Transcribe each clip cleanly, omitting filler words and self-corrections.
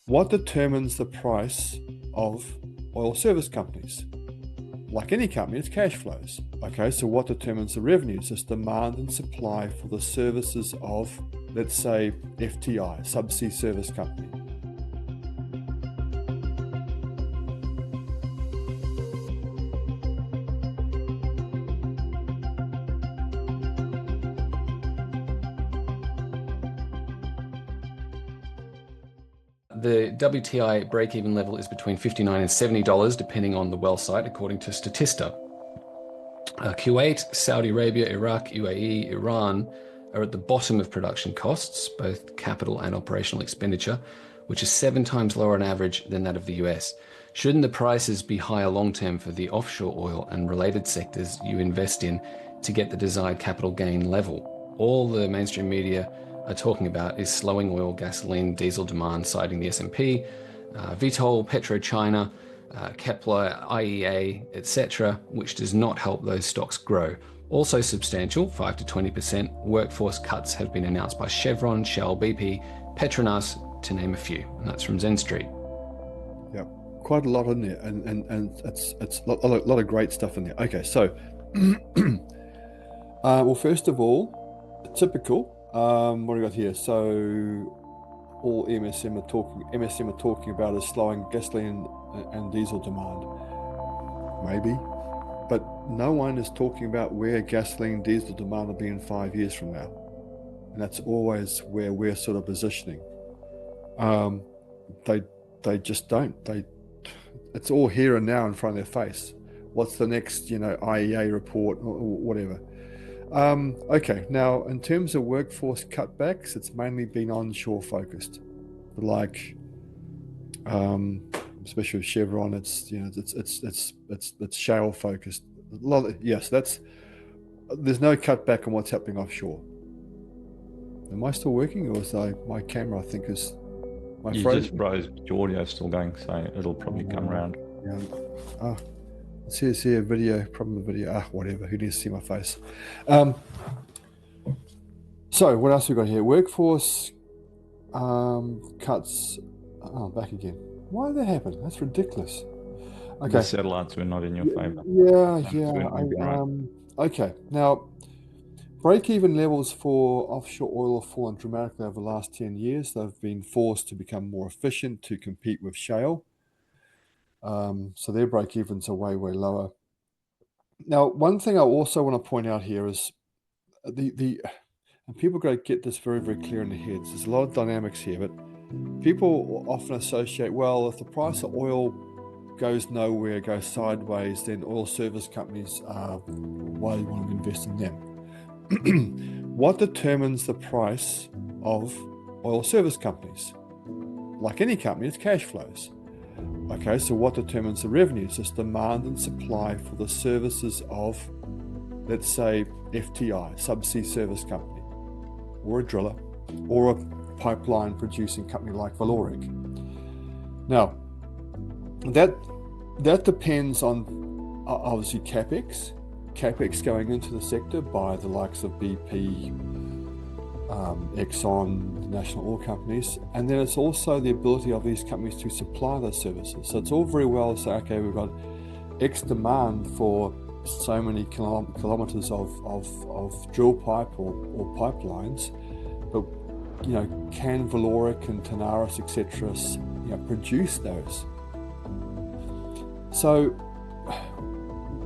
What determines the price of oil service companies? Like any company, it's cash flows. Okay, so what determines the revenues? It's demand and supply for the services of, let's say, FTI, subsea service company. The WTI break-even level is between $59 and $70, depending on the well site, according to Statista. Kuwait, Saudi Arabia, Iraq, UAE, Iran are at the bottom of production costs, both capital and operational expenditure, which is 7 times lower on average than that of the US. Shouldn't the prices be higher long-term for the offshore oil and related sectors you invest in to get the desired capital gain level? All the mainstream media are talking about is slowing oil, gasoline, diesel demand, citing the S&P, Vitol, PetroChina, Kepler, IEA, etc., which does not help those stocks grow. Also substantial, 5 to 20% workforce cuts have been announced by Chevron, Shell, BP, Petronas, to name a few. And that's from Zen Street. Yeah, quite a lot in there, and it's a lot of great stuff in there. Okay, so well, first of all, typical. What do we got here? So all MSM are talking about is slowing gasoline and diesel demand. Maybe, but no one is talking about where gasoline and diesel demand will be in 5 years from now, and that's always where we're sort of positioning. They just don't. It's all here and now in front of their face. What's the next, IEA report or whatever? Okay, now in terms of workforce cutbacks, it's mainly been onshore focused, like especially with Chevron. It's shale focused. There's no cutback on what's happening offshore. Am I still working, or is my camera? I think is my You frozen? just froze. Your audio's still going, so it'll probably come around. Yeah. See a video, problem with video. Whatever. Who needs to see my face? So what else we got here? Workforce cuts. Back again. Why did that happen? That's ridiculous. Okay. The satellites were not in your favor. Yeah. Okay. Now, break-even levels for offshore oil have fallen dramatically over the last 10 years. They've been forced to become more efficient to compete with shale. So their break-evens are way, way lower. Now, one thing I also want to point out here is and people got to get this very, very clear in their heads. There's a lot of dynamics here, but people often associate, well, if the price of oil goes nowhere, goes sideways, then oil service companies, why do you want to invest in them? What determines the price of oil service companies? Like any company, it's cash flows. Okay, so what determines the revenues? It's demand and supply for the services of, let's say, FTI, subsea service company, or a driller, or a pipeline producing company like Valoric. Now, that depends on obviously CapEx going into the sector by the likes of BP, Exxon, the national oil companies, and then it's also the ability of these companies to supply those services. So it's all very well to say, okay, we've got X demand for so many kilometers of drill pipe or pipelines, but can Valoric and Tenaris, etc., produce those? So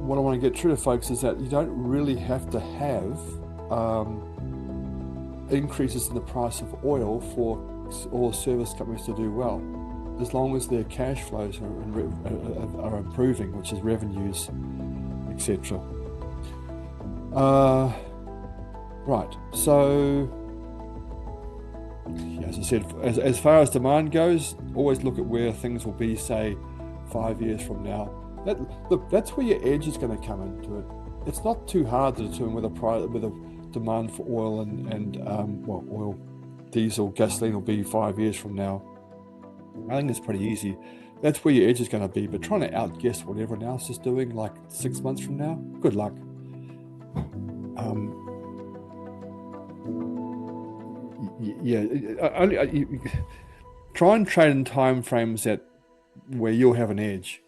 what I want to get true to folks is that you don't really have to have increases in the price of oil for oil service companies to do well, as long as their cash flows are improving, which is revenues, etc. Right, so as I said, as far as demand goes, always look at where things will be, say, 5 years from now. That's where your edge is going to come into it. It's not too hard to determine whether demand for oil and oil, diesel, gasoline will be 5 years from now. I think it's pretty easy. That's where your edge is going to be. But trying to outguess what everyone else is doing, like 6 months from now, good luck. try and trade in time frames where you'll have an edge.